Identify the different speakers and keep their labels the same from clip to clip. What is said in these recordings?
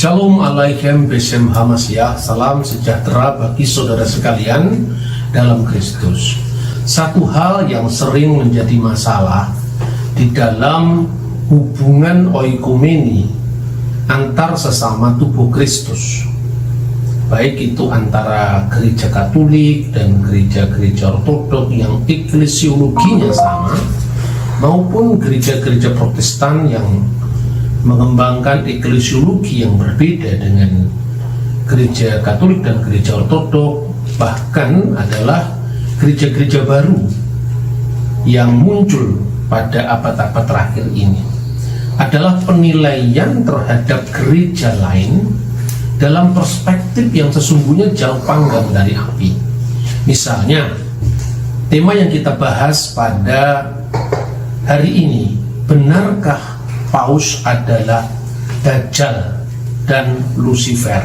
Speaker 1: Shalom alaikum Besem Hamasyah. Salam sejahtera bagi saudara sekalian dalam Kristus. Satu hal yang sering menjadi masalah di dalam hubungan oikumeni antar sesama tubuh Kristus, baik itu antara gereja Katolik dan gereja-gereja Ortodok yang eklesiologinya sama, maupun gereja-gereja Protestan yang mengembangkan eklesiologi yang berbeda dengan gereja Katolik dan gereja Ortodok. Bahkan adalah gereja-gereja baru yang muncul pada abad-abad terakhir ini adalah penilaian terhadap gereja lain dalam perspektif yang sesungguhnya jauh panggang dari api. Misalnya, tema yang kita bahas pada hari ini, benarkah Paus adalah Dajjal dan Lucifer?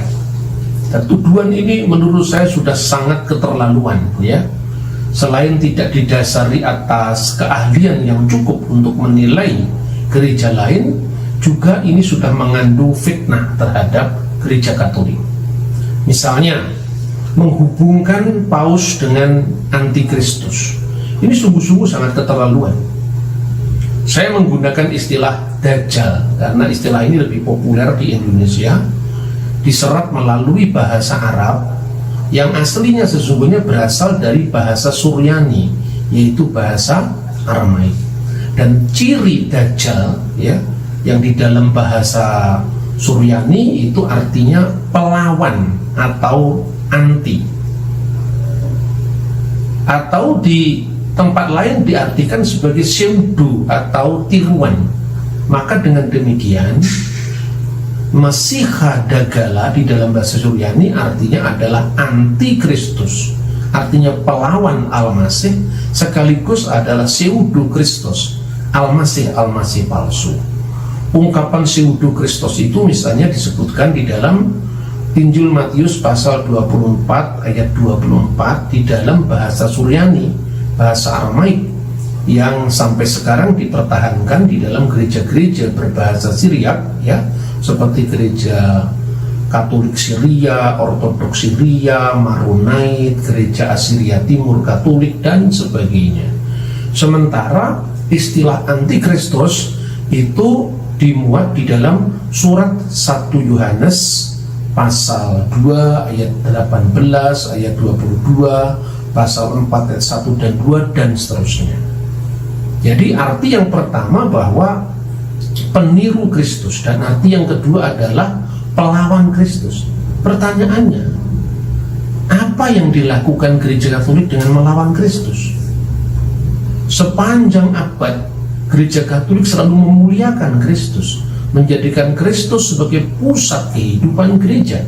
Speaker 1: Dan tuduhan ini menurut saya sudah sangat keterlaluan, ya. Selain tidak didasari atas keahlian yang cukup untuk menilai gereja lain, juga ini sudah mengandung fitnah terhadap gereja Katolik. Misalnya, menghubungkan Paus dengan antikristus. Ini sungguh-sungguh sangat keterlaluan. Saya menggunakan istilah Dajjal karena istilah ini lebih populer di Indonesia, diserap melalui bahasa Arab yang aslinya sesungguhnya berasal dari bahasa Suryani, yaitu bahasa Aramaik. Dan ciri Dajjal, ya, yang di dalam bahasa Suryani itu artinya pelawan atau anti, atau di tempat lain diartikan sebagai pseudo atau tiruan. Maka dengan demikian, Masiha Dagala di dalam bahasa Suryani artinya adalah antikristus, artinya pelawan Al-Masih, sekaligus adalah pseudo Kristus, Al-Masih palsu. Ungkapan pseudo Kristus itu misalnya disebutkan di dalam Injil Matius pasal 24 ayat 24 di dalam bahasa Suryani, bahasa Aramaik, yang sampai sekarang dipertahankan di dalam gereja-gereja berbahasa Syriak, ya, seperti gereja Katolik Syria, Ortodok Syria, Maronite, gereja Asiria Timur Katolik, dan sebagainya. Sementara istilah antikristus itu dimuat di dalam surat 1 Yohanes pasal 2 ayat 18, ayat 22, pasal 4 ayat 1 dan 2, dan seterusnya. Jadi arti yang pertama bahwa peniru Kristus, dan arti yang kedua adalah pelawan Kristus. Pertanyaannya, apa yang dilakukan gereja Katolik dengan melawan Kristus? Sepanjang abad, gereja Katolik selalu memuliakan Kristus, menjadikan Kristus sebagai pusat kehidupan gereja.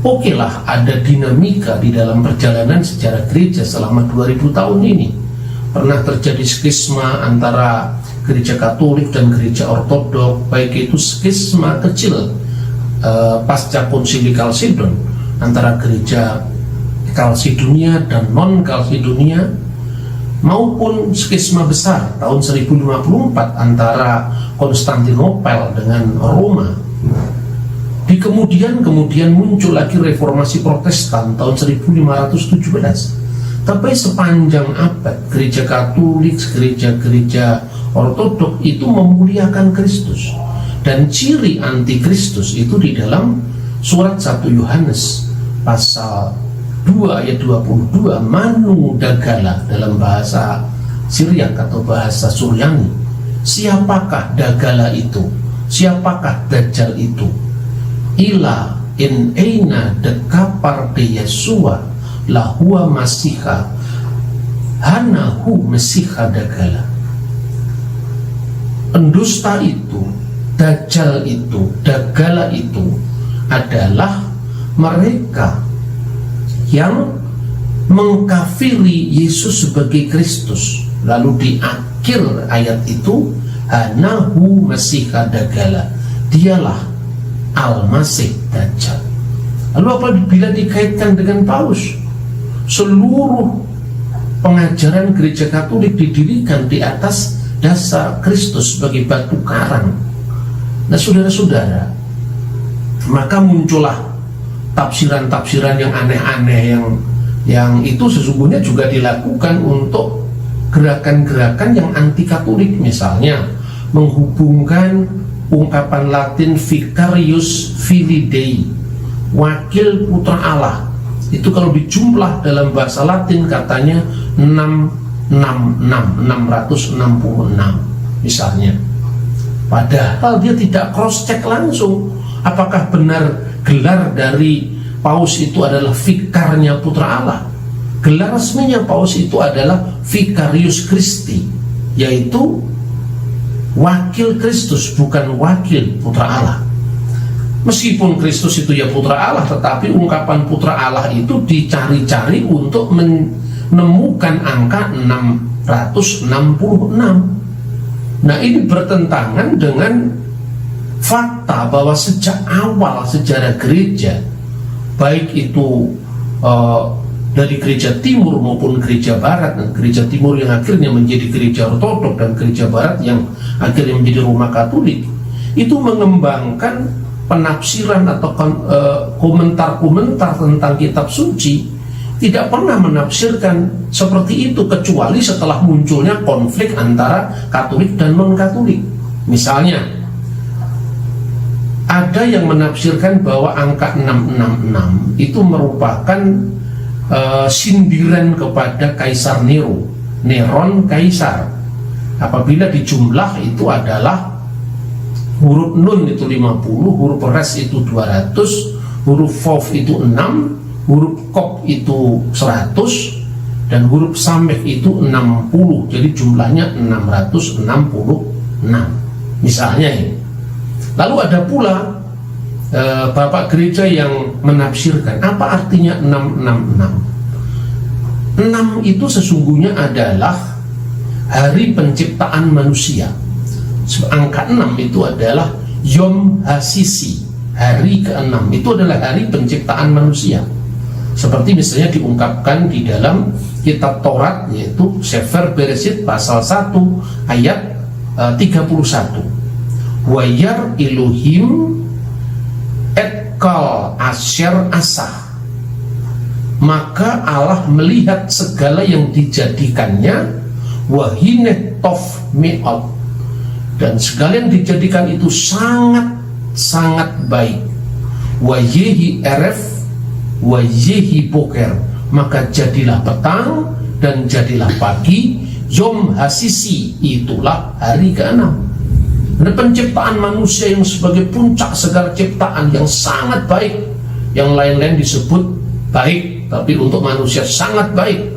Speaker 1: Oke lah, ada dinamika di dalam perjalanan sejarah gereja selama 2000 tahun ini. Pernah terjadi skisma antara gereja Katolik dan gereja Ortodok, baik itu skisma kecil pasca konsili Kalsedon antara gereja Kalsedonia dan non-Kalsedonia, maupun skisma besar tahun 1054 antara Konstantinopel dengan Roma. Di kemudian muncul lagi reformasi Protestan tahun 1517. Tapi sepanjang abad, gereja Katolik, gereja-gereja Ortodok itu memuliakan Kristus. Dan ciri antikristus itu di dalam surat 1 Yohanes pasal 2 ayat 22, Manu Dagala dalam bahasa Syriak atau bahasa Suryani. Siapakah Dagala itu? Siapakah Dajjal itu? Ila in eina dekapar de Yesua lahua masiha hanahu masiha Dagala. Pendusta itu, Dajjal itu, Dagala itu adalah mereka yang mengkafiri Yesus sebagai Kristus. Lalu di akhir ayat itu, hanahu masiha Dagala, dialah Al-Masih Dajjal. Lalu apabila dikaitkan dengan Paus, seluruh pengajaran gereja Katolik didirikan di atas dasar Kristus sebagai batu karang. Nah, saudara-saudara, maka muncullah tafsiran-tafsiran yang aneh-aneh yang itu sesungguhnya juga dilakukan untuk gerakan-gerakan yang anti Katolik. Misalnya menghubungkan ungkapan Latin Vicarius Filii Dei, wakil putra Allah, itu kalau dijumlah dalam bahasa Latin katanya 666 misalnya. Padahal dia tidak cross check langsung apakah benar gelar dari Paus itu adalah vikarnya putra Allah. Gelar resminya Paus itu adalah Vicarius Christi, yaitu wakil Kristus, bukan wakil putra Allah. Meskipun Kristus itu ya putra Allah, tetapi ungkapan putra Allah itu dicari-cari untuk menemukan angka 666. Nah, ini bertentangan dengan fakta bahwa sejak awal sejarah gereja, baik itu dari gereja timur maupun gereja barat, dan gereja timur yang akhirnya menjadi gereja ortodok dan gereja barat yang akhirnya menjadi Roma Katolik, itu mengembangkan penafsiran atau komentar-komentar tentang kitab suci, tidak pernah menafsirkan seperti itu kecuali setelah munculnya konflik antara Katolik dan non-Katolik. Misalnya ada yang menafsirkan bahwa angka 666 itu merupakan sindiran kepada Kaisar Neron Kaisar. Apabila dijumlah itu adalah huruf nun itu 50, huruf res itu 200, huruf Vav itu 6, huruf Kop itu 100, dan huruf Sameh itu 60. Jadi jumlahnya 666 misalnya ini. Lalu ada pula Bapak gereja yang menafsirkan apa artinya 666. 6 itu sesungguhnya adalah hari penciptaan manusia. Angka 6 itu adalah Yom HaSisi, hari ke-6 itu adalah hari penciptaan manusia. Seperti misalnya diungkapkan di dalam kitab Taurat, yaitu Sefer Bereshit pasal 1 ayat 31. Wayar Elohim Kal Asher Asah, maka Allah melihat segala yang dijadikannya, wahine tov me'ot, dan segala yang dijadikan itu sangat baik. Wayehi eref wayehi boker, maka jadilah petang dan jadilah pagi. Yom HaSisi, itulah hari ke-6. Ada penciptaan manusia yang sebagai puncak segala ciptaan yang sangat baik. Yang lain-lain disebut baik, tapi untuk manusia sangat baik.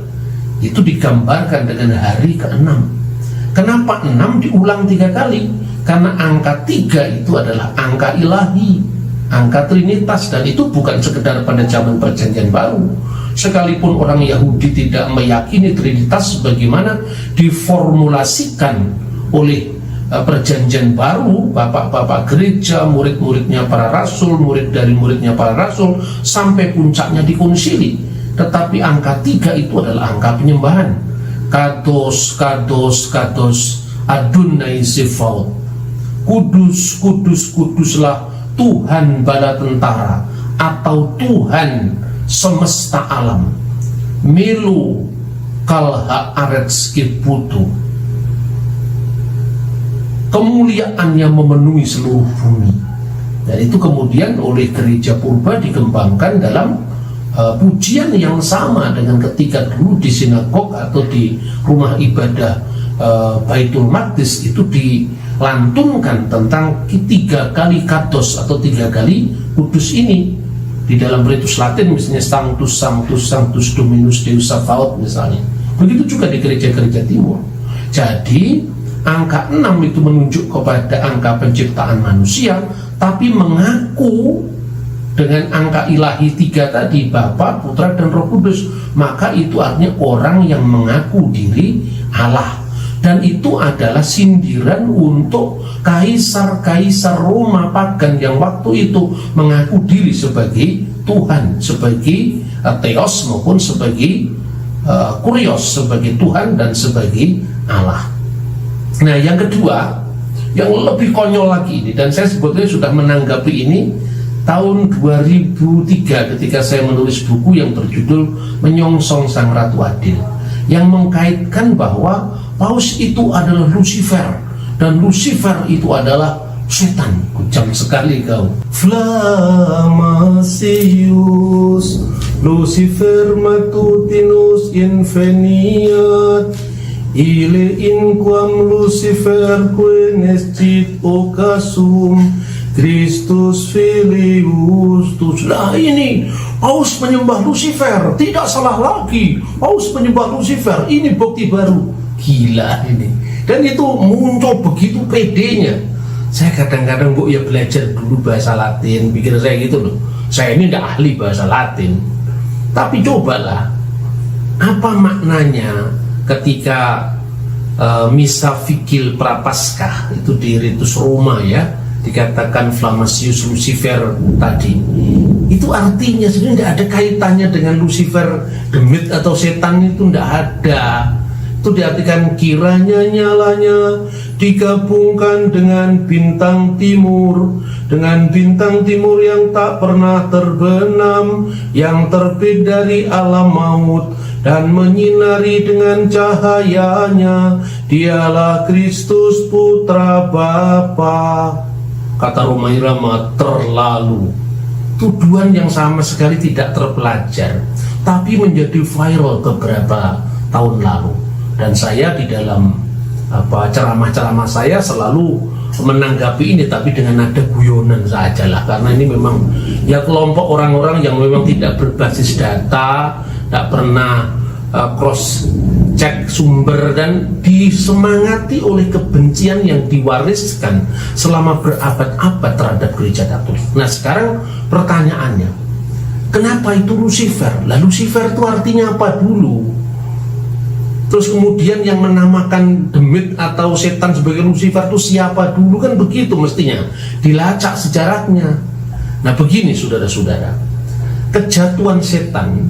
Speaker 1: Itu digambarkan dengan hari ke-6. Kenapa 6 diulang 3 kali? Karena angka 3 itu adalah angka ilahi, angka Trinitas, dan itu bukan sekedar pada zaman Perjanjian Baru. Sekalipun orang Yahudi tidak meyakini Trinitas sebagaimana diformulasikan oleh Perjanjian Baru, bapak-bapak gereja, murid-muridnya para rasul, murid dari muridnya para rasul, sampai puncaknya di konsili. Tetapi angka 3 itu adalah angka penyembahan. Kados, kados, kados, Adonai Zebaot. Kudus, kudus, kuduslah Tuhan bala tentara, atau Tuhan semesta alam. Melu kalha arets kiputu. Kemuliaan yang memenuhi seluruh bumi. Dan itu kemudian oleh gereja purba dikembangkan dalam pujian yang sama dengan ketika dulu di sinagog atau di rumah ibadah Baitul Maqdis itu dilantunkan tentang 3 kali kados atau 3 kali kudus ini. Di dalam ritus Latin misalnya Sanctus, Sanctus, Sanctus Dominus Deus Sabaoth misalnya. Begitu juga di gereja-gereja timur. Jadi angka 6 itu menunjuk kepada angka penciptaan manusia, tapi mengaku dengan angka ilahi 3 tadi, Bapa, Putra, dan Roh Kudus. Maka itu artinya orang yang mengaku diri Allah. Dan itu adalah sindiran untuk kaisar-kaisar Roma pagan yang waktu itu mengaku diri sebagai Tuhan, sebagai Theos maupun sebagai Kurios, sebagai Tuhan dan sebagai Allah. Nah, yang kedua, yang lebih konyol lagi ini, dan saya sebetulnya sudah menanggapi ini tahun 2003 ketika saya menulis buku yang berjudul Menyongsong Sang Ratu Adil, yang mengkaitkan bahwa Paus itu adalah Lucifer dan Lucifer itu adalah setan. Kejam sekali kau. Flamasius Lucifer matutinus inveniat ile inquam Lucifer questit occasum Christus filius tus. Nah ini Paus menyembah Lucifer, tidak salah lagi. Paus menyembah Lucifer, ini bukti baru. Gila ini. Dan itu muncul begitu pedenya. Saya kadang-kadang ya belajar dulu bahasa Latin, pikir saya gitu loh. Saya ini tidak ahli bahasa Latin, tapi cobalah apa maknanya ketika misa fikil prapaskah itu di ritus Roma ya, dikatakan Flamasius Lucifer tadi. Itu artinya sebenarnya tidak ada kaitannya dengan Lucifer, demit atau setan, itu tidak ada. Itu diartikan kiranya nyalanya digabungkan dengan bintang timur yang tak pernah terbenam, yang terbit dari alam maut dan menyinari dengan cahayanya. Dialah Kristus Putra Bapa. Kata Roma Irama, terlalu. Tuduhan yang sama sekali tidak terpelajar, tapi menjadi viral beberapa tahun lalu. Dan saya di dalam ceramah-ceramah saya selalu menanggapi ini, tapi dengan nada guyonan saja lah, karena ini memang ya kelompok orang-orang yang memang tidak berbasis data, tidak pernah cross check sumber, dan disemangati oleh kebencian yang diwariskan selama berabad-abad terhadap gereja Katolik. Nah sekarang pertanyaannya, kenapa itu Lucifer? Lah Lucifer itu artinya apa dulu? Terus kemudian yang menamakan demit atau setan sebagai Lucifer itu siapa dulu? Kan begitu mestinya dilacak sejarahnya. Nah begini saudara-saudara, kejatuhan setan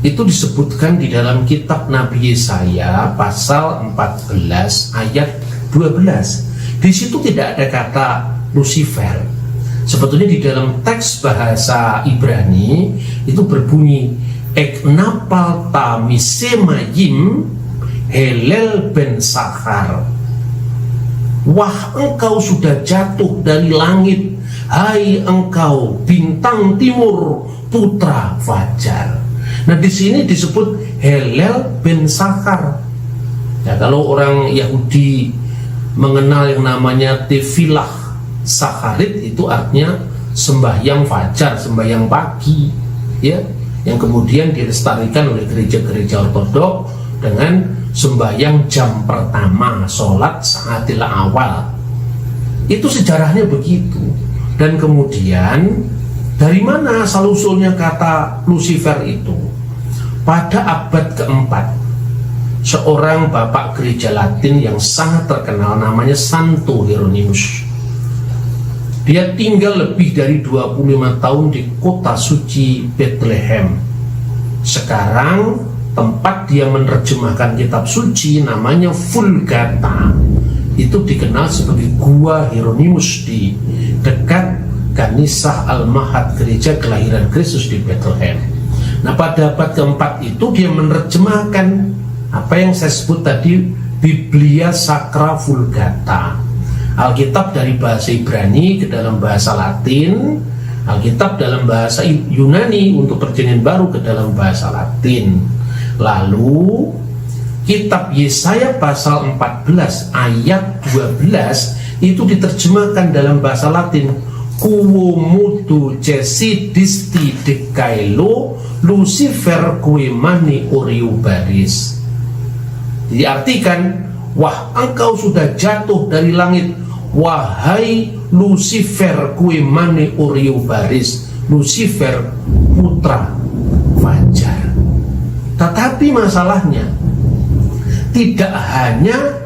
Speaker 1: itu disebutkan di dalam kitab Nabi Yesaya pasal 14 ayat 12. Di situ tidak ada kata Lucifer. Sebetulnya di dalam teks bahasa Ibrani itu berbunyi eknapalta misemayim helel ben sakhar. Wah, engkau sudah jatuh dari langit, hai engkau bintang timur putra fajar. Nah di sini disebut Helel ben Sakhar. Ya, kalau orang Yahudi mengenal yang namanya Tefilah Sakharit, itu artinya sembahyang fajar, sembahyang pagi, ya, yang kemudian dilestarikan oleh gereja-gereja ortodok dengan sembahyang jam pertama, sholat saatil awal. Itu sejarahnya begitu. Dan kemudian dari mana asal usulnya kata Lucifer itu? Pada abad keempat, seorang bapak gereja Latin yang sangat terkenal namanya Santo Hieronymus. Dia tinggal lebih dari 25 tahun di kota suci Bethlehem. Sekarang tempat dia menerjemahkan kitab suci namanya Vulgata. Itu dikenal sebagai Gua Hieronymus di dekat Kanisah Al-Mahad, gereja kelahiran Kristus di Bethlehem. Nah pada abad keempat itu dia menerjemahkan apa yang saya sebut tadi, Biblia Sacra Vulgata, Alkitab dari bahasa Ibrani ke dalam bahasa Latin, Alkitab dalam bahasa Yunani untuk Perjanjian Baru ke dalam bahasa Latin. Lalu kitab Yesaya pasal 14 ayat 12 itu diterjemahkan dalam bahasa Latin, Quo mutu cesidisti decaelo Lucifer kue mani oriubaris. Diartikan, wah engkau sudah jatuh dari langit, wahai Lucifer kue mani oriubaris, Lucifer putra fajar. Tetapi masalahnya tidak hanya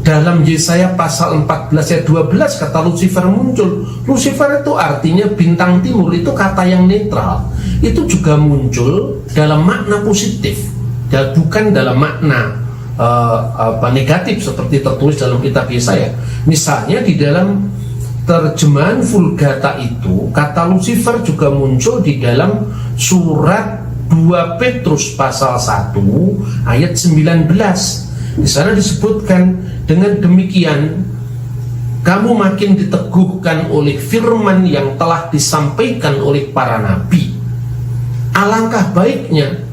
Speaker 1: dalam Yesaya pasal 14 ayat 12 kata Lucifer muncul. Lucifer itu artinya bintang timur, itu kata yang netral. Itu juga muncul dalam makna positif dan bukan dalam makna negatif seperti tertulis dalam kitab Yesaya. Misalnya di dalam terjemahan Vulgata itu, kata Lucifer juga muncul di dalam surat 2 Petrus pasal 1 ayat 19. Di sana disebutkan, dengan demikian kamu makin diteguhkan oleh firman yang telah disampaikan oleh para nabi. Alangkah baiknya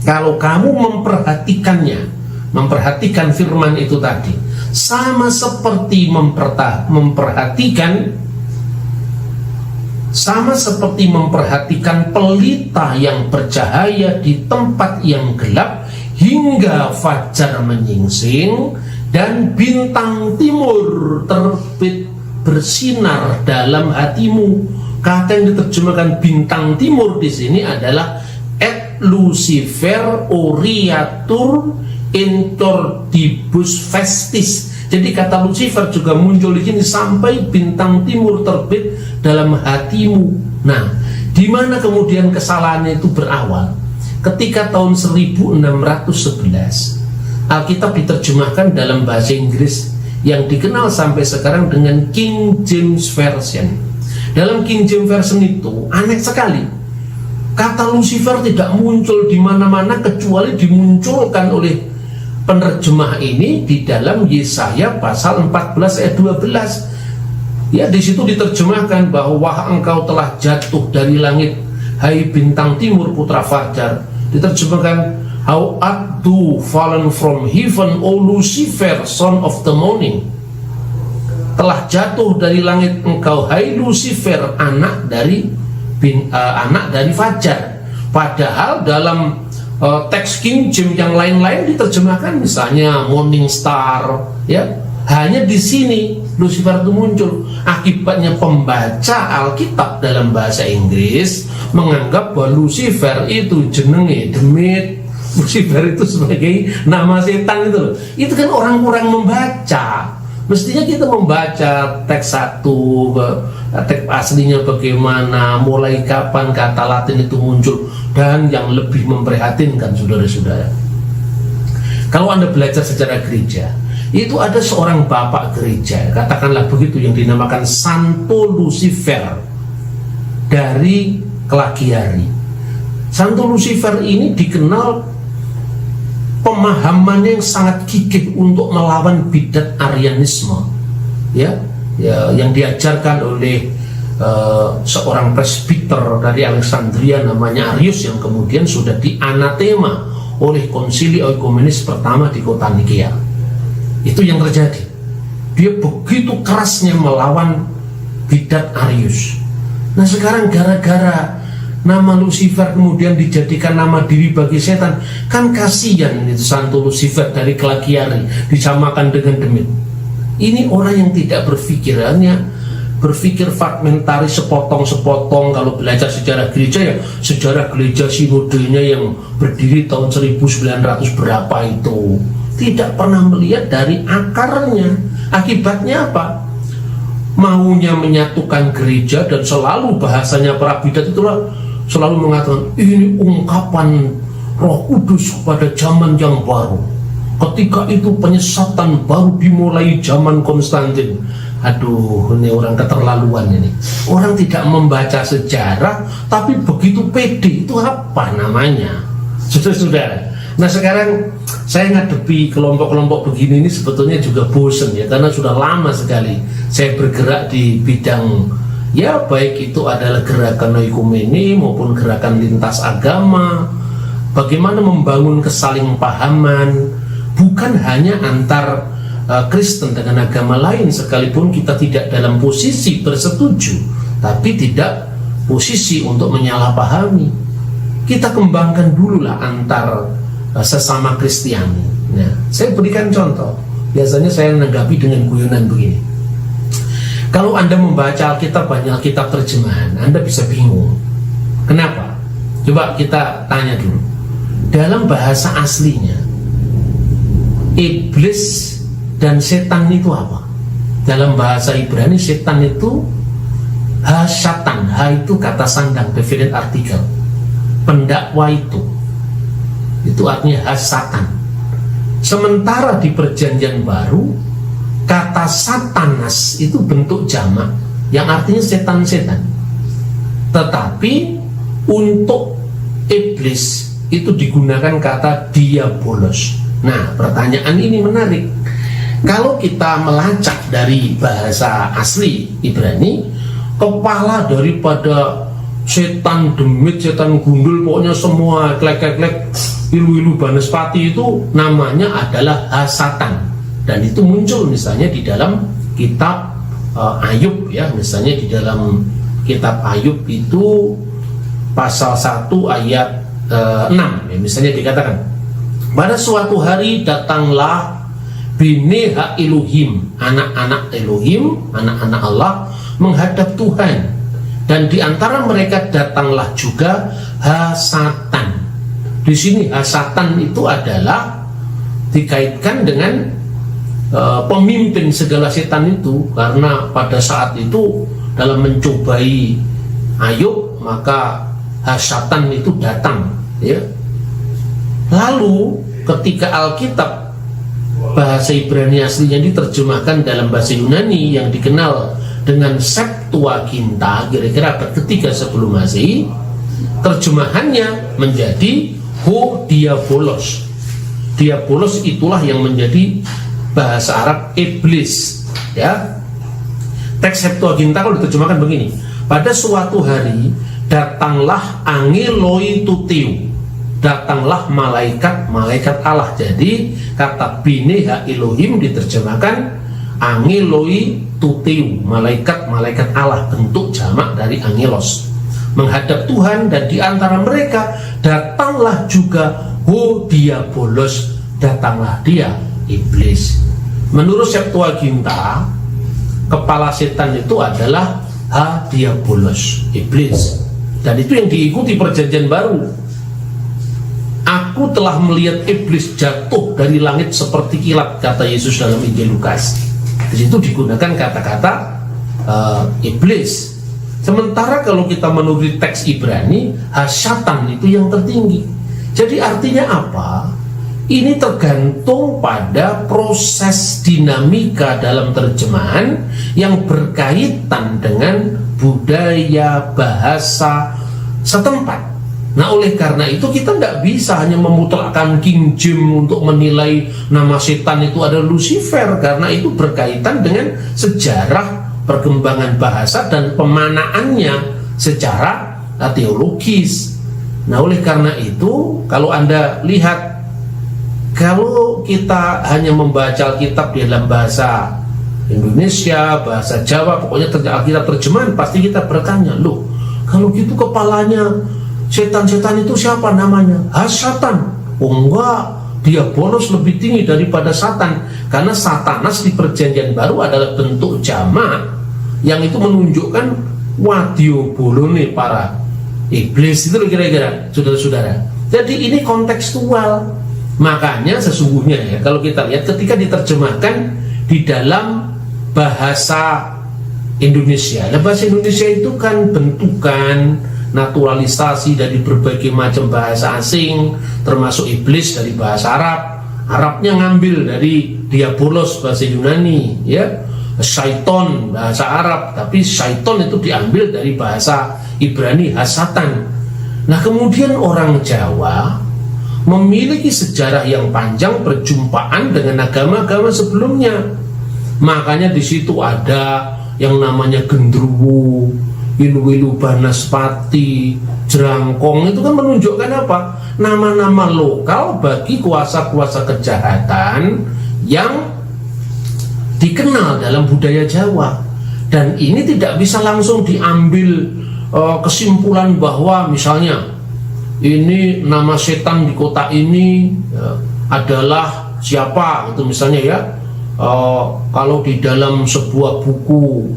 Speaker 1: kalau kamu memperhatikan firman itu tadi, sama seperti memperhatikan pelita yang bercahaya di tempat yang gelap hingga fajar menyingsing dan bintang timur terbit bersinar dalam hatimu. Kata yang diterjemahkan bintang timur di sini adalah et Lucifer oriatur intordibus festis. Jadi kata Lucifer juga muncul di sini sampai bintang timur terbit dalam hatimu. Nah, di mana kemudian kesalahannya itu berawal? Ketika tahun 1611 Alkitab diterjemahkan dalam bahasa Inggris yang dikenal sampai sekarang dengan King James Version. Dalam King James Version itu aneh sekali, kata Lucifer tidak muncul di mana-mana kecuali dimunculkan oleh penerjemah ini di dalam Yesaya pasal 14 ayat 12. Ya, di situ diterjemahkan bahwa wah engkau telah jatuh dari langit, hai bintang timur putra fajar. Diterjemahkan, how art thou fallen from heaven, O Lucifer, son of the morning. Telah jatuh dari langit engkau, hai Lucifer, anak dari fajar. Padahal dalam teks King James yang lain-lain diterjemahkan misalnya morning star, ya. Hanya di sini Lucifer itu muncul. Akibatnya pembaca Alkitab dalam bahasa Inggris menganggap bahwa Lucifer itu jenenge demit, Lucifer itu sebagai nama setan itu loh. Itu kan orang kurang membaca. Mestinya kita membaca teks satu, teks aslinya bagaimana, mulai kapan kata Latin itu muncul, dan yang lebih memprihatinkan saudara-saudara, kalau Anda belajar sejarah gereja, itu ada seorang bapak gereja, katakanlah begitu, yang dinamakan Santo Lucifer dari Cagliari. Santo Lucifer ini dikenal pemahamannya yang sangat gigih untuk melawan bidat Arianisme, ya yang diajarkan oleh seorang presbiter dari Alexandria namanya Arius, yang kemudian sudah dianatema oleh konsili oikumenis pertama di kota Nikea. Itu yang terjadi. Dia begitu kerasnya melawan bidat Arius. Nah, sekarang gara-gara nama Lucifer kemudian dijadikan nama diri bagi setan, kan kasihan itu Santo Lucifer dari Cagliari disamakan dengan demit. Ini orang yang tidak berpikir, hanya berpikir fragmentari, sepotong-sepotong. Kalau belajar sejarah gereja, ya sejarah gereja sinodenya yang berdiri tahun 1900 berapa itu, tidak pernah melihat dari akarnya. Akibatnya apa? Maunya menyatukan gereja, dan selalu bahasanya para bidat itulah selalu mengatakan ini ungkapan Roh Kudus pada zaman yang baru. Ketika itu penyesatan baru dimulai zaman Konstantin. Aduh, ini orang keterlaluan ini. Orang tidak membaca sejarah tapi begitu pede. Itu apa namanya? Saudara-saudara. Nah, sekarang saya ngadepi kelompok-kelompok begini ini sebetulnya juga bosen ya, karena sudah lama sekali saya bergerak di bidang, ya baik itu adalah gerakan oikumene maupun gerakan lintas agama. Bagaimana membangun kesalingpahaman, bukan hanya antar Kristen dengan agama lain, sekalipun kita tidak dalam posisi bersetuju, tapi tidak posisi untuk menyalahpahami. Kita kembangkan dululah antar sesama Kristiani. Nah, saya berikan contoh. Biasanya saya menanggapi dengan guyonan begini. Kalau Anda membaca Alkitab, banyak Alkitab terjemahan, Anda bisa bingung. Kenapa? Coba kita tanya dulu. Dalam bahasa aslinya, iblis dan setan itu apa? Dalam bahasa Ibrani, setan itu ha-syatan. Ha itu kata sandang, definite artikel. Pendakwa itu artinya ha-satan. Sementara di Perjanjian Baru, kata satanas itu bentuk jamak yang artinya setan-setan, tetapi untuk iblis itu digunakan kata diabolos. Nah, pertanyaan ini menarik. Kalau kita melacak dari bahasa asli Ibrani, kepala daripada setan demit, setan gundul, pokoknya semua klek-klek, ilu-ilu banaspati itu namanya adalah Hasatan. Dan itu muncul misalnya di dalam kitab Ayub ya, misalnya di dalam kitab Ayub itu pasal 1 ayat 6 ya, misalnya dikatakan, pada suatu hari datanglah Bine Ha Elohim, anak-anak Elohim, anak-anak Allah menghadap Tuhan, dan di antara mereka datanglah juga Hasatan. Di sini Hasatan itu adalah dikaitkan dengan pemimpin segala setan itu, karena pada saat itu dalam mencobai Ayub maka Hasatan itu datang ya. Lalu ketika Alkitab bahasa Ibrani aslinya diterjemahkan dalam bahasa Yunani yang dikenal dengan Septuaginta, kira-kira abad ketiga sebelum Masehi, terjemahannya menjadi Ho Diabolos. Diabolos itulah yang menjadi bahasa Arab iblis ya. Teks Septuaginta kalau diterjemahkan begini, pada suatu hari datanglah angeloi tuteu, datanglah malaikat Allah. Jadi kata Bine Ha Elohim diterjemahkan angeloi tuteu, malaikat Allah, bentuk jamak dari angelos, menghadap Tuhan, dan di antara mereka datanglah juga Ho Diabolos, datanglah dia iblis. Menurut Septuaginta, kepala setan itu adalah Ha Diabolos, iblis. Dan itu yang diikuti perjanjian baru. Aku telah melihat iblis jatuh dari langit seperti kilat, kata Yesus dalam Injil Lukas. Di situ digunakan kata-kata iblis. Sementara kalau kita menurut teks Ibrani, Hasatan itu yang tertinggi. Jadi artinya apa? Ini tergantung pada proses dinamika dalam terjemahan yang berkaitan dengan budaya bahasa setempat. Nah, oleh karena itu kita nggak bisa hanya memutlakkan King James untuk menilai nama setan itu adalah Lucifer, karena itu berkaitan dengan sejarah perkembangan bahasa dan pemanaannya secara teologis. Nah, oleh karena itu kalau Anda lihat, kalau kita hanya membaca Alkitab di dalam bahasa Indonesia, bahasa Jawa, pokoknya Alkitab terjemahan, pasti kita bertanya, loh, kalau gitu kepalanya setan-setan itu siapa namanya? Hasatan. Oh enggak, Diabolos lebih tinggi daripada Satan, karena Satanas di perjanjian baru adalah bentuk jamak yang itu menunjukkan wadiobolone para iblis. Itu kira-kira saudara-saudara. Jadi ini kontekstual. Makanya sesungguhnya ya, kalau kita lihat ketika diterjemahkan di dalam bahasa Indonesia, nah bahasa Indonesia itu kan bentukan naturalisasi dari berbagai macam bahasa asing, termasuk iblis dari bahasa Arab. Arabnya ngambil dari diabolos bahasa Yunani ya, syaiton bahasa Arab, tapi syaiton itu diambil dari bahasa Ibrani Hasatan. Nah kemudian orang Jawa memiliki sejarah yang panjang perjumpaan dengan agama-agama sebelumnya. Makanya di situ ada yang namanya Gendruwo, Ilu-ilu Banaspati, Jerangkong, itu kan menunjukkan apa? Nama-nama lokal bagi kuasa-kuasa kejahatan yang dikenal dalam budaya Jawa. Dan ini tidak bisa langsung diambil kesimpulan bahwa misalnya ini nama setan di kota ini adalah siapa gitu misalnya ya. Kalau di dalam sebuah buku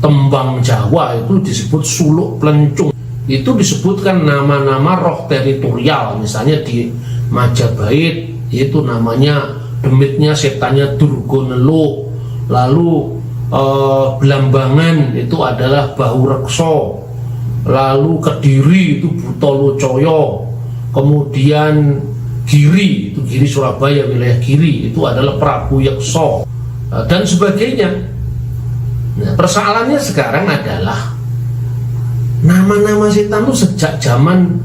Speaker 1: tembang Jawa itu disebut suluk plencung, itu disebutkan nama-nama roh teritorial. Misalnya di Majapahit itu namanya demitnya setannya Durgonelo, lalu Belambangan itu adalah Bahu Rekso, lalu Kediri itu Butolocoyo, kemudian Giri itu Giri Surabaya, wilayah Giri itu adalah Prabu Yekso, dan sebagainya. Nah, persoalannya sekarang adalah nama-nama setan itu sejak zaman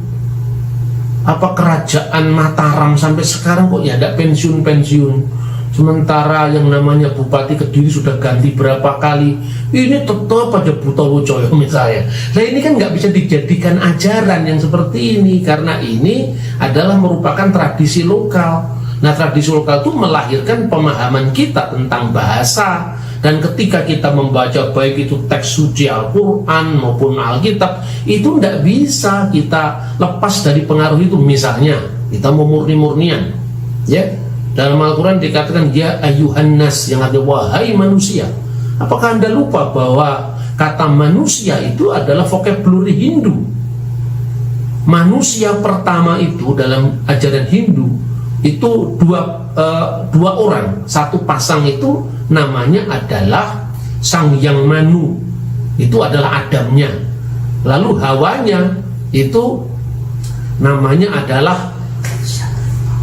Speaker 1: kerajaan Mataram sampai sekarang kok ya ada pensiun-pensiun. Sementara yang namanya Bupati Kediri sudah ganti berapa kali, ini tetap pada Buto Wocoyo misalnya. Nah ini kan nggak bisa dijadikan ajaran yang seperti ini, karena ini adalah merupakan tradisi lokal. Nah tradisi lokal itu melahirkan pemahaman kita tentang bahasa. Dan ketika kita membaca baik itu teks suci Al-Quran maupun Alkitab, itu tidak bisa kita lepas dari pengaruh itu. Misalnya kita mau murni-murnian, ya, dalam Al-Quran dikatakan ya ayuhan nas, yang ada wahai manusia. Apakah Anda lupa bahwa kata manusia itu adalah vocabulary Hindu? Manusia pertama itu dalam ajaran Hindu itu dua orang, satu pasang itu namanya adalah Sang Yang Manu, itu adalah Adamnya. Lalu Hawanya itu namanya adalah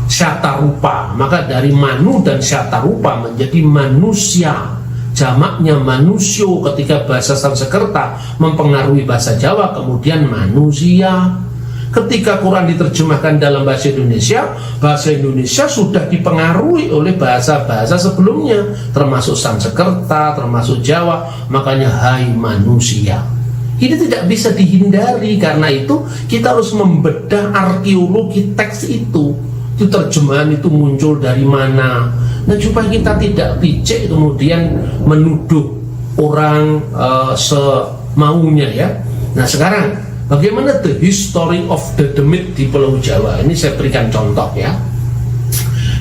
Speaker 1: Syatarupa. Maka dari Manu dan Syatarupa menjadi manusia, jamaknya manusyo ketika bahasa Sanskerta mempengaruhi bahasa Jawa, kemudian manusia. Ketika Quran diterjemahkan dalam bahasa Indonesia sudah dipengaruhi oleh bahasa-bahasa sebelumnya, termasuk Sanskerta, termasuk Jawa. Makanya hai manusia. Ini tidak bisa dihindari, karena itu kita harus membedah arkeologi teks itu terjemahan itu muncul dari mana. Nah supaya kita tidak picik kemudian menuduh orang semaunya, ya. Nah sekarang bagaimana the history of the Demit di Pulau Jawa? Ini saya berikan contoh, ya.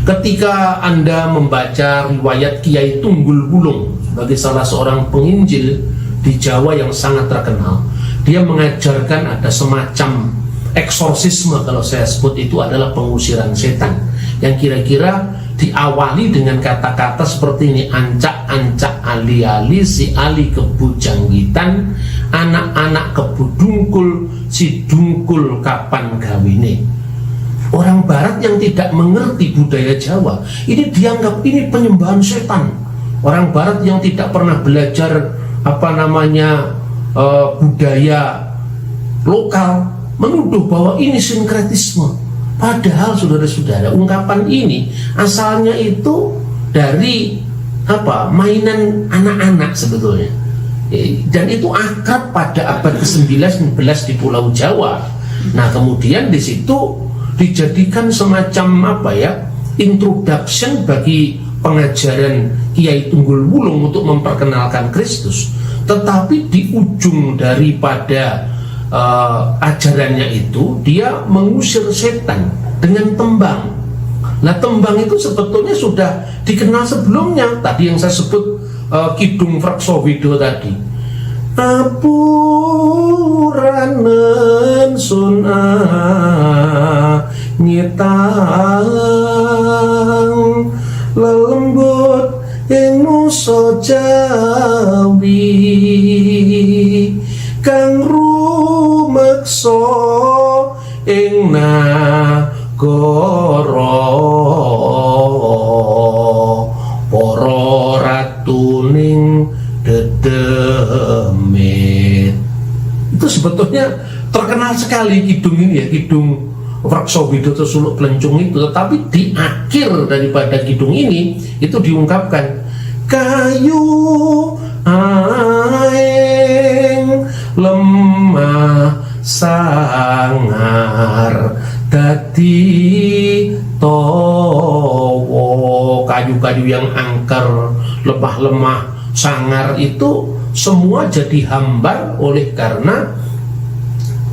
Speaker 1: Ketika Anda membaca riwayat Kiai Tunggul Wulung sebagai salah seorang penginjil di Jawa yang sangat terkenal, dia mengajarkan ada semacam eksorsisme, kalau saya sebut itu adalah pengusiran setan, yang kira-kira diawali dengan kata-kata seperti ini: ancak-ancak ali-ali si ali kebu janggitan, anak-anak kebu dungkul si dungkul kapan gawine. Orang barat yang tidak mengerti budaya Jawa ini dianggap ini penyembahan setan. Orang barat yang tidak pernah belajar budaya lokal menuduh bahwa ini sinkretisme. Padahal saudara-saudara, ungkapan ini asalnya itu dari mainan anak-anak sebetulnya, dan itu akrab pada abad ke-19 di Pulau Jawa. Nah kemudian di situ dijadikan semacam introduction bagi pengajaran Kiai Tunggul Wulung untuk memperkenalkan Kristus. Tetapi di ujung daripada ajarannya itu dia mengusir setan dengan tembang. Nah tembang itu sebetulnya sudah dikenal sebelumnya. Tadi yang saya sebut Kidung Fraksowido tadi, apuranen suna nyitang lelembut ing nusa Jawi kang rumeksa ing nagara para ratuning dedemit. Itu sebetulnya terkenal sekali kidung ini, ya, Kidung Fraksowido atau Suluk Pelencung itu. Tetapi di akhir daripada kidung ini itu diungkapkan kayu aeng lemah sangar dadi towo. Kayu-kayu yang angker, lemah-lemah, sangar itu semua jadi hambar oleh karena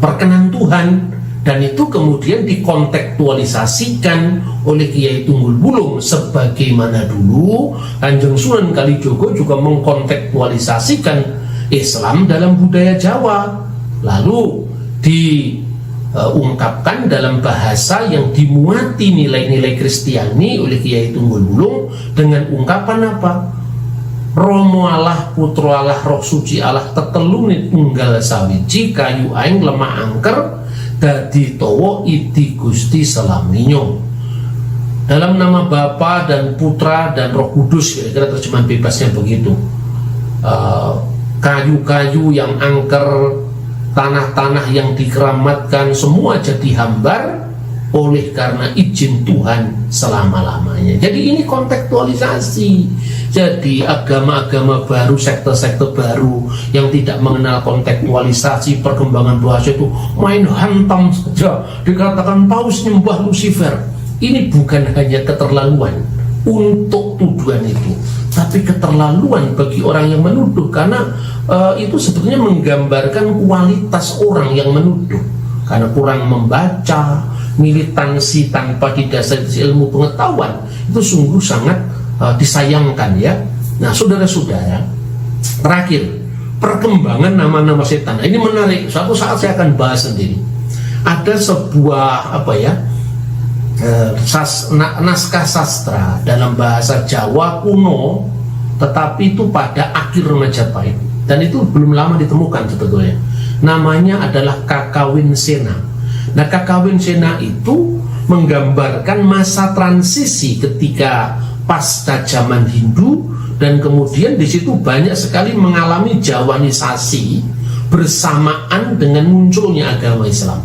Speaker 1: perkenan Tuhan. Dan itu kemudian dikontekstualisasikan oleh Kiai Tunggul Wulung, sebagaimana dulu Kanjeng Sunan Kalijogo juga mengkontekstualisasikan Islam dalam budaya Jawa, lalu diungkapkan dalam bahasa yang dimuati nilai-nilai Kristiani oleh Kiai Tunggul Wulung dengan ungkapan apa? Romo Allah, Putro Allah, Roh Suci Allah, tetelunit unggal sawiji, kayu aing lemah angker dadi towo iti Gusti Selaminyo. Dalam nama Bapa dan Putra dan Roh Kudus, kira-kira terjemahan bebasnya begitu. Kayu-kayu yang angker, tanah-tanah yang dikeramatkan, semua jadi hambar oleh karena izin Tuhan selama-lamanya. Jadi ini kontekstualisasi. Jadi agama-agama baru, sekte-sekte baru yang tidak mengenal kontekstualisasi perkembangan bahasa itu main hantam saja, dikatakan paus nyembah Lucifer. Ini bukan hanya keterlaluan untuk tuduhan itu, tapi keterlaluan bagi orang yang menuduh, karena itu sebetulnya menggambarkan kualitas orang yang menuduh, karena kurang membaca, militansi tanpa didasari ilmu pengetahuan, itu sungguh sangat disayangkan ya. Nah, saudara-saudara, terakhir, perkembangan nama-nama setan. Nah, ini menarik, suatu saat saya akan bahas sendiri. Ada sebuah naskah sastra dalam bahasa Jawa kuno, tetapi itu pada akhir Majapahit, dan itu belum lama ditemukan sebetulnya. Namanya adalah Kakawin Sena. Nah, Kakawin Sena itu menggambarkan masa transisi ketika pasca zaman Hindu, dan kemudian di situ banyak sekali mengalami Jawanisasi bersamaan dengan munculnya agama Islam.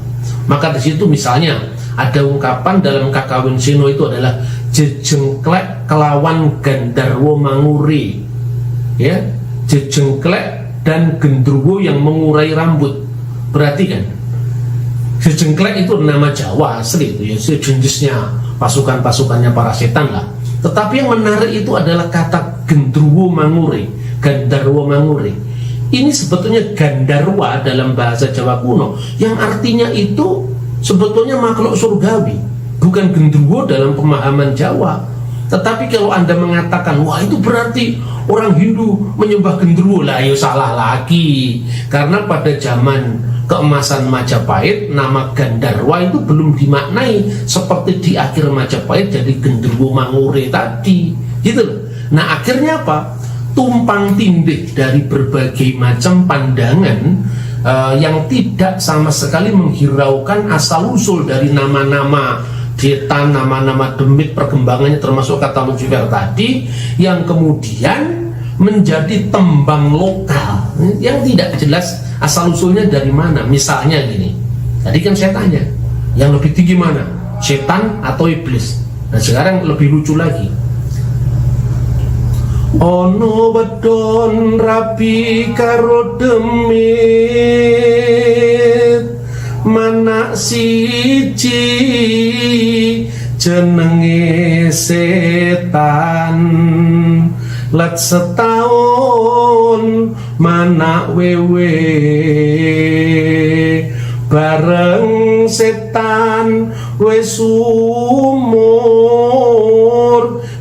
Speaker 1: Maka di situ misalnya ada ungkapan dalam Kakawin Sena itu adalah jejengklek kelawan Gandarwo Manguri, ya, jejengklek dan gendruwo yang mengurai rambut. Berarti kan jejengklek itu nama Jawa asli itu ya, sejenisnya pasukan-pasukannya para setan lah. Tetapi yang menarik itu adalah kata gendruwo manguri, Gandarwo Manguri. Ini sebetulnya Gandarwa dalam bahasa Jawa kuno, yang artinya itu sebetulnya makhluk surgawi, bukan gendruwo dalam pemahaman Jawa. Tetapi kalau Anda mengatakan, wah itu berarti orang Hindu menyembah gendruwo, lah ya salah lagi. Karena pada zaman keemasan Majapahit, nama Gandarwa itu belum dimaknai seperti di akhir Majapahit jadi gendruwo mangure tadi, gitu loh. Nah, akhirnya apa? Tumpang tindih dari berbagai macam pandangan yang tidak sama sekali menghiraukan asal-usul dari nama-nama setan, nama-nama demit, perkembangannya termasuk kata Lucifer tadi, yang kemudian menjadi tembang lokal yang tidak jelas asal-usulnya dari mana. Misalnya gini, tadi kan saya tanya, yang lebih tinggi mana? Setan atau iblis? Nah, sekarang lebih lucu lagi. Ono wedon rapi karo demit, manak siji jenenge setan, let setahun manak wewe, bareng setan wis umur,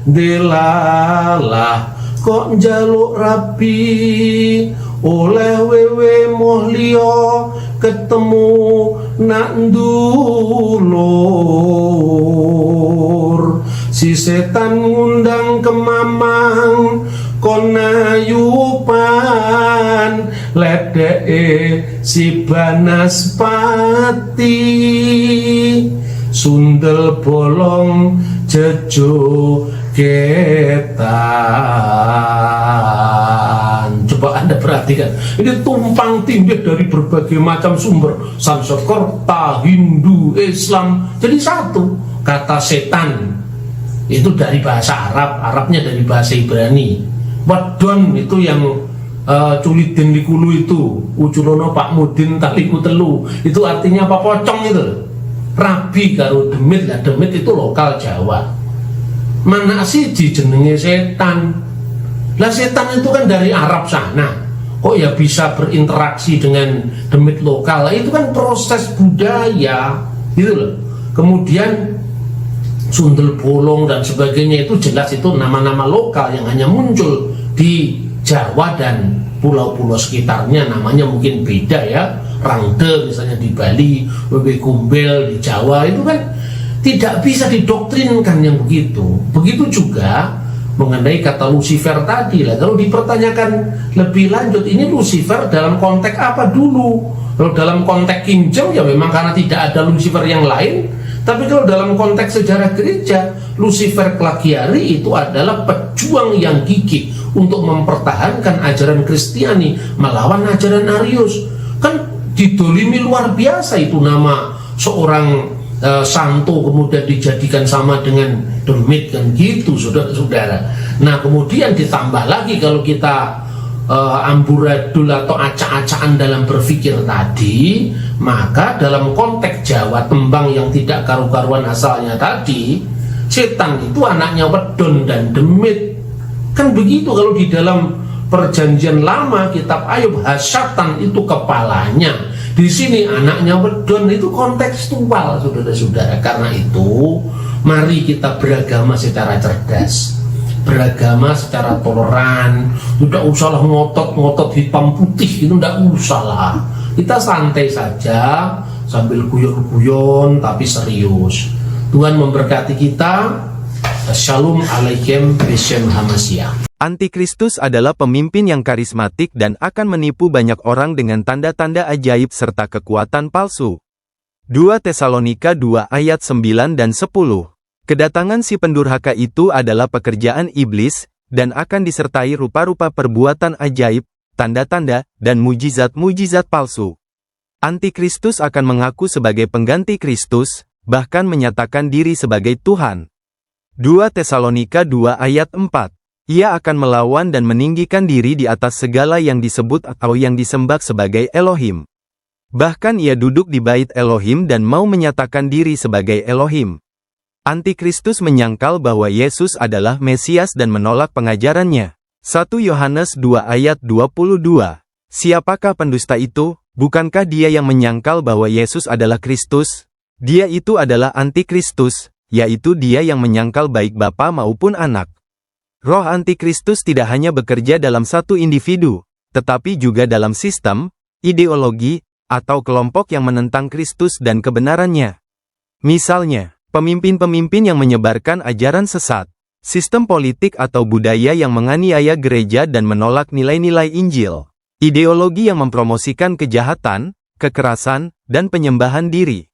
Speaker 1: delalah kok njaluk rapi, oleh wewe moh liya ketemu nak ndulur. Si setan ngundang ke mamang kon ayupan, ledeke si Banaspati, sundel bolong jejo ketan. Coba Anda perhatikan, ini tumpang tindih dari berbagai macam sumber, Sanskerta, Hindu, Islam, jadi satu. Kata setan itu dari bahasa Arab, Arabnya dari bahasa Ibrani. Wedon itu yang culidin likulu itu, uculono Pak Mudin taliku telu, itu artinya apa? Pocong itu. Rabi karo demit, lah demit itu lokal Jawa. Mana sih jenenge setan? Lah setan itu kan dari Arab sana, kok ya bisa berinteraksi dengan demit lokal? Itu kan proses budaya, gitu loh. Kemudian sundel bolong dan sebagainya itu jelas itu nama-nama lokal yang hanya muncul di Jawa dan pulau-pulau sekitarnya, namanya mungkin beda ya. Rangde misalnya di Bali, Wewe Kumbel di Jawa, itu kan tidak bisa didoktrinkan yang begitu. Begitu juga mengenai kata Lucifer tadi lah. Kalau dipertanyakan lebih lanjut, ini Lucifer dalam konteks apa dulu? Kalau dalam konteks King James ya memang karena tidak ada Lucifer yang lain. Tapi kalau dalam konteks sejarah gereja, Lucifer Klagiari itu adalah pejuang yang gigih untuk mempertahankan ajaran Kristiani melawan ajaran Arius. Kan didolimi luar biasa itu, nama seorang santo kemudian dijadikan sama dengan demit, kan gitu saudara-saudara. Nah kemudian ditambah lagi kalau kita amburadul atau acak-acakan dalam berpikir tadi, maka dalam konteks Jawa tembang yang tidak karu-karuan asalnya tadi, setan itu anaknya wedon dan demit, kan begitu. Kalau di dalam perjanjian lama kitab Ayub, Hasyatan itu kepalanya, di sini anaknya wedon, itu kontekstual saudara-saudara. Karena itu mari kita beragama secara cerdas, beragama secara toleran. Tidak usahlah ngotot-ngotot hitam putih, itu tidak usahlah. Kita santai saja sambil guyon-guyon tapi serius. Tuhan memberkati kita. Shalom alaikum Beshem Hamasyah.
Speaker 2: Antikristus adalah pemimpin yang karismatik dan akan menipu banyak orang dengan tanda-tanda ajaib serta kekuatan palsu. 2 Tesalonika 2 ayat 9 dan 10. Kedatangan si pendurhaka itu adalah pekerjaan iblis, dan akan disertai rupa-rupa perbuatan ajaib, tanda-tanda, dan mujizat-mujizat palsu. Antikristus akan mengaku sebagai pengganti Kristus, bahkan menyatakan diri sebagai Tuhan. 2 Tesalonika 2 ayat 4. Ia akan melawan dan meninggikan diri di atas segala yang disebut atau yang disembah sebagai Elohim. Bahkan ia duduk di bait Elohim dan mau menyatakan diri sebagai Elohim. Antikristus menyangkal bahwa Yesus adalah Mesias dan menolak pengajarannya. 1 Yohanes 2 ayat 22. Siapakah pendusta itu? Bukankah dia yang menyangkal bahwa Yesus adalah Kristus? Dia itu adalah Antikristus, yaitu dia yang menyangkal baik Bapa maupun Anak. Roh Antikristus tidak hanya bekerja dalam satu individu, tetapi juga dalam sistem, ideologi, atau kelompok yang menentang Kristus dan kebenarannya. Misalnya, pemimpin-pemimpin yang menyebarkan ajaran sesat, sistem politik atau budaya yang menganiaya gereja dan menolak nilai-nilai Injil, ideologi yang mempromosikan kejahatan, kekerasan, dan penyembahan diri.